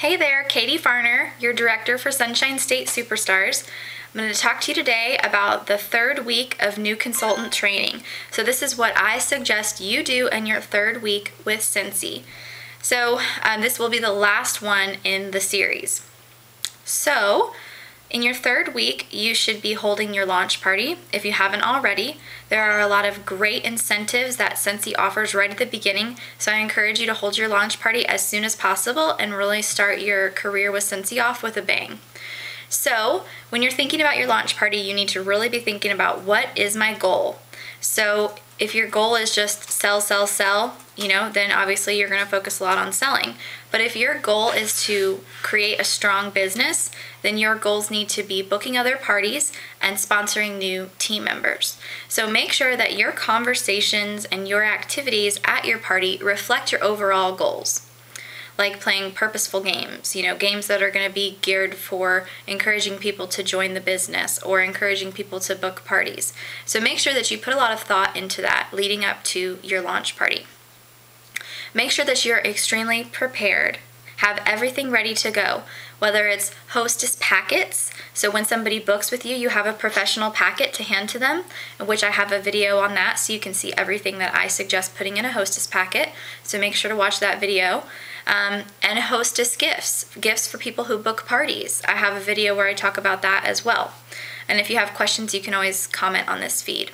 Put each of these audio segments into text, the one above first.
Hey there, Katie Farner, your director for Sunshine State Superstars. I'm going to talk to you today about the third week of new consultant training. So this is what I suggest you do in your third week with Scentsy. So this will be the last one in the series. So in your third week, you should be holding your launch party if you haven't already. There are a lot of great incentives that Scentsy offers right at the beginning, so I encourage you to hold your launch party as soon as possible and really start your career with Scentsy off with a bang. So when you're thinking about your launch party, you need to really be thinking about, what is my goal? So if your goal is just sell, sell, sell, then obviously you're going to focus a lot on selling. But if your goal is to create a strong business, then your goals need to be booking other parties and sponsoring new team members. So make sure that your conversations and your activities at your party reflect your overall goals. Like playing purposeful games, games that are going to be geared for encouraging people to join the business or encouraging people to book parties. So make sure that you put a lot of thought into that leading up to your launch party. Make sure that you're extremely prepared. Have everything ready to go, whether it's hostess packets. So when somebody books with you, you have a professional packet to hand to them, which I have a video on that so you can see everything that I suggest putting in a hostess packet. So make sure to watch that video. And hostess gifts for people who book parties. I have a video where I talk about that as well. And if you have questions, you can always comment on this feed.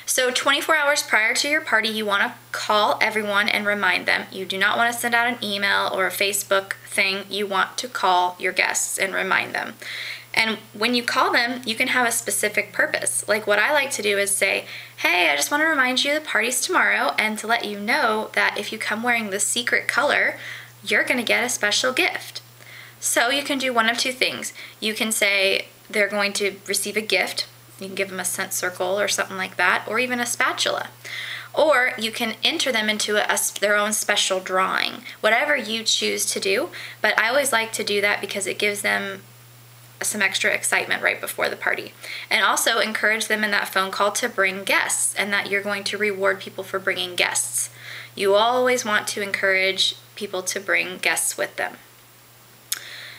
So 24 hours prior to your party, you want to call everyone and remind them. You do not want to send out an email or a Facebook thing. You want to call your guests and remind them. And when you call them, you can have a specific purpose. Like what I like to do is say, hey, I just want to remind you the party's tomorrow and to let you know that if you come wearing the secret color, you're going to get a special gift. So you can do one of two things. You can say they're going to receive a gift. You can give them a scent circle or something like that, or even a spatula. Or you can enter them into their own special drawing, whatever you choose to do. But I always like to do that because it gives them some extra excitement right before the party. And also encourage them in that phone call to bring guests, and that you're going to reward people for bringing guests. You always want to encourage people to bring guests with them.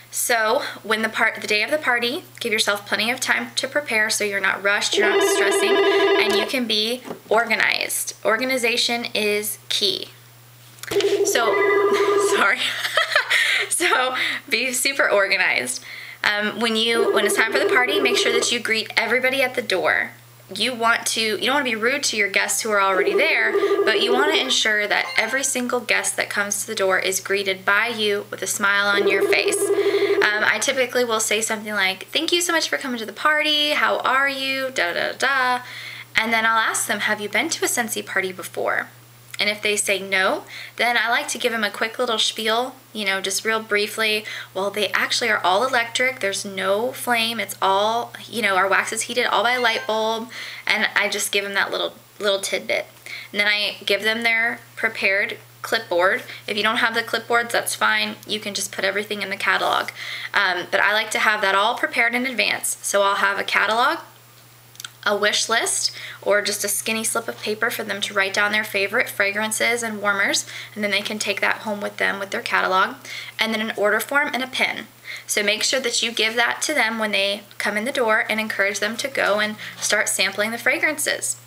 So when the day of the party, give yourself plenty of time to prepare so you're not rushed, you're not stressing, and you can be organized. Organization is key. So, sorry. So be super organized. When it's time for the party, make sure that you greet everybody at the door. You don't want to be rude to your guests who are already there, but you want to ensure that every single guest that comes to the door is greeted by you with a smile on your face. I typically will say something like, thank you so much for coming to the party, how are you, da da da, and then I'll ask them, have you been to a Scentsy party before? And if they say no, then I like to give them a quick little spiel, just real briefly. Well, they actually are all electric. There's no flame. It's all, our wax is heated all by light bulb. And I just give them that little tidbit. And then I give them their prepared clipboard. If you don't have the clipboards, that's fine. You can just put everything in the catalog. But I like to have that all prepared in advance. So I'll have a catalog, a wish list, or just a skinny slip of paper for them to write down their favorite fragrances and warmers, and then they can take that home with them with their catalog, and then an order form and a pin. So make sure that you give that to them when they come in the door and encourage them to go and start sampling the fragrances.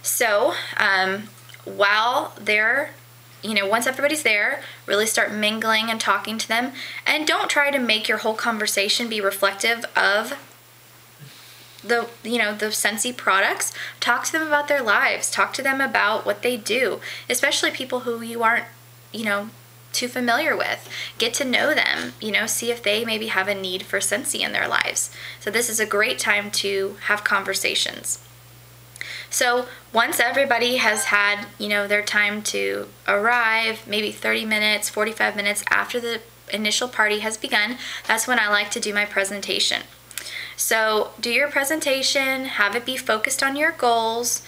So while they're once everybody's there, really start mingling and talking to them, and don't try to make your whole conversation be reflective of the Scentsy products. Talk to them about their lives. Talk to them about what they do, especially people who you aren't, too familiar with. Get to know them, see if they maybe have a need for Scentsy in their lives. So this is a great time to have conversations. So once everybody has had, their time to arrive, maybe 30 minutes, 45 minutes after the initial party has begun, that's when I like to do my presentation. So do your presentation, have it be focused on your goals.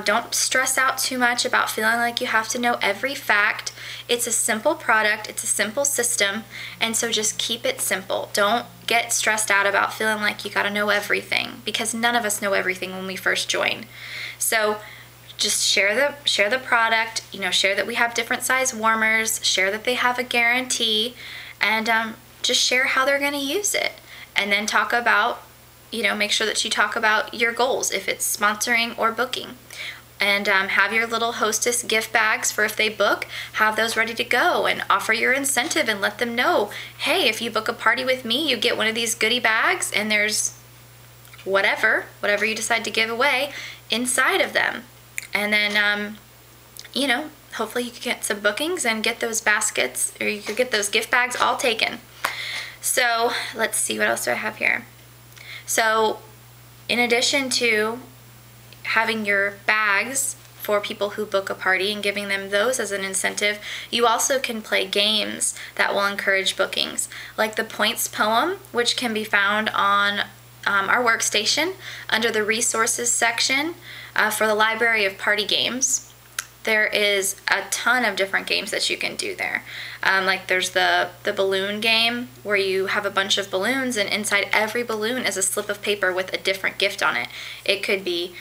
Don't stress out too much about feeling like you have to know every fact. It's a simple product, it's a simple system, and so just keep it simple. Don't get stressed out about feeling like you gotta know everything, because none of us know everything when we first join. So just share the product, share that we have different size warmers, share that they have a guarantee, and just share how they're going to use it. And then talk about, make sure that you talk about your goals, if it's sponsoring or booking. And have your little hostess gift bags for if they book, have those ready to go, and offer your incentive and let them know, hey, if you book a party with me, you get one of these goodie bags, and there's whatever you decide to give away inside of them. And then, hopefully you can get some bookings and get those baskets, or you could get those gift bags all taken. So let's see, what else do I have here? So in addition to having your bags for people who book a party and giving them those as an incentive, you also can play games that will encourage bookings, like the points poem, which can be found on our workstation under the resources section for the library of party games. There is a ton of different games that you can do there. Like there's the balloon game, where you have a bunch of balloons, and inside every balloon is a slip of paper with a different gift on it. It could be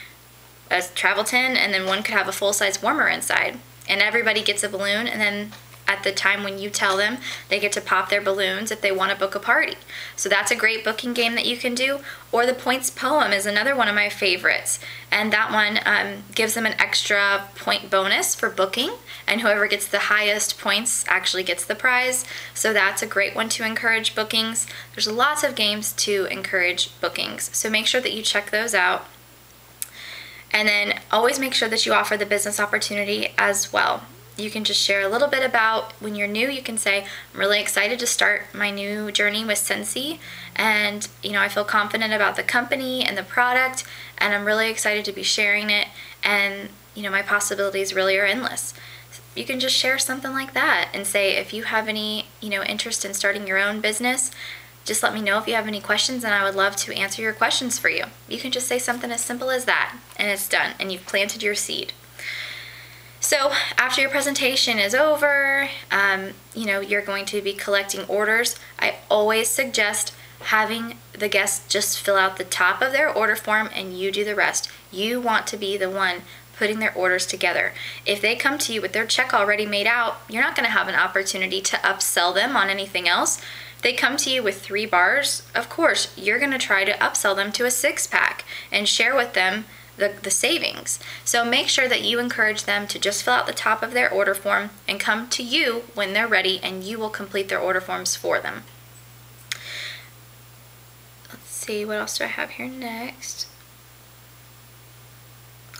a travel tin, and then one could have a full-size warmer inside. And everybody gets a balloon, and then at the time when you tell them, they get to pop their balloons if they want to book a party. So that's a great booking game that you can do. Or the points poem is another one of my favorites, and that one gives them an extra point bonus for booking, and whoever gets the highest points actually gets the prize. So that's a great one to encourage bookings. There's lots of games to encourage bookings, so make sure that you check those out. And then always make sure that you offer the business opportunity as well. You can just share a little bit about when you're new. You can say, I'm really excited to start my new journey with Scentsy, and I feel confident about the company and the product, and I'm really excited to be sharing it, and my possibilities really are endless. You can just share something like that and say, if you have any interest in starting your own business, just let me know if you have any questions, and I would love to answer your questions for you. You can just say something as simple as that, and it's done, and you've planted your seed. So after your presentation is over, you're going to be collecting orders. I always suggest having the guests just fill out the top of their order form and you do the rest. You want to be the one putting their orders together. If they come to you with their check already made out, you're not going to have an opportunity to upsell them on anything else. If they come to you with 3 bars, of course, you're going to try to upsell them to a 6-pack and share with them the savings. So make sure that you encourage them to just fill out the top of their order form and come to you when they're ready, and you will complete their order forms for them. Let's see, what else do I have here next?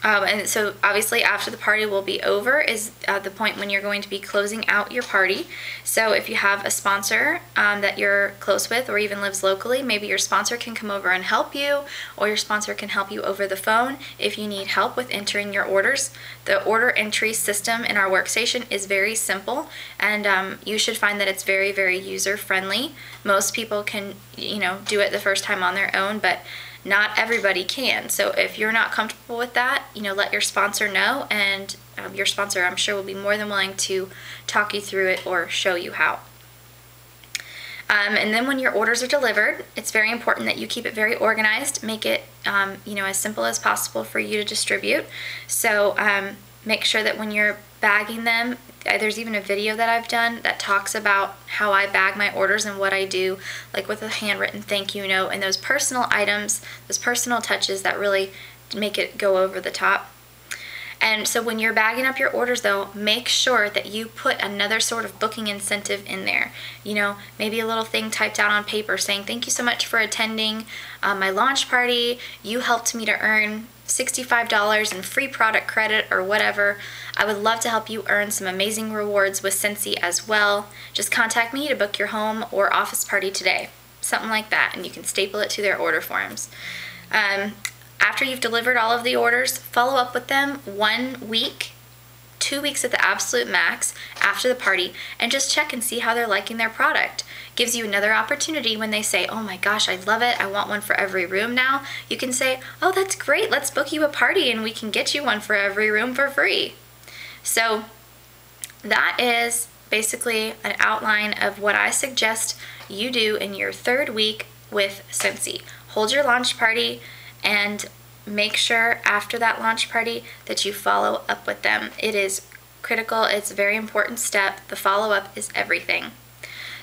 And so obviously after the party will be over is the point when you're going to be closing out your party. So if you have a sponsor that you're close with, or even lives locally, maybe your sponsor can come over and help you, or your sponsor can help you over the phone if you need help with entering your orders. The order entry system in our workstation is very simple, and you should find that it's very, very user-friendly. Most people can, do it the first time on their own, but not everybody can. So if you're not comfortable with that, let your sponsor know, and your sponsor, I'm sure, will be more than willing to talk you through it or show you how. And then when your orders are delivered, it's very important that you keep it very organized. Make it, as simple as possible for you to distribute. So make sure that when you're bagging them, there's even a video that I've done that talks about how I bag my orders and what I do, like with a handwritten thank you note and those personal items, those personal touches that really make it go over the top. And so when you're bagging up your orders, though, make sure that you put another sort of booking incentive in there. Maybe a little thing typed out on paper saying, thank you so much for attending my launch party. You helped me to earn $65 in free product credit or whatever. I would love to help you earn some amazing rewards with Scentsy as well. Just contact me to book your home or office party today. Something like that, and you can staple it to their order forms. After you've delivered all of the orders, follow up with them 1 week, 2 weeks at the absolute max after the party, and just check and see how they're liking their product. Gives you another opportunity when they say, oh my gosh, I love it, I want one for every room now. You can say, oh, that's great, let's book you a party and we can get you one for every room for free. So that is basically an outline of what I suggest you do in your 3rd week with Scentsy. Hold your launch party, and make sure after that launch party that you follow up with them. It is critical. It's a very important step. The follow-up is everything.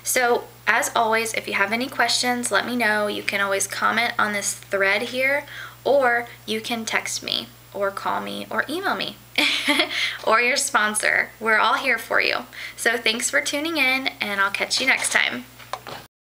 So as always, if you have any questions, let me know. You can always comment on this thread here, or you can text me or call me or email me or your sponsor. We're all here for you. So thanks for tuning in, and I'll catch you next time.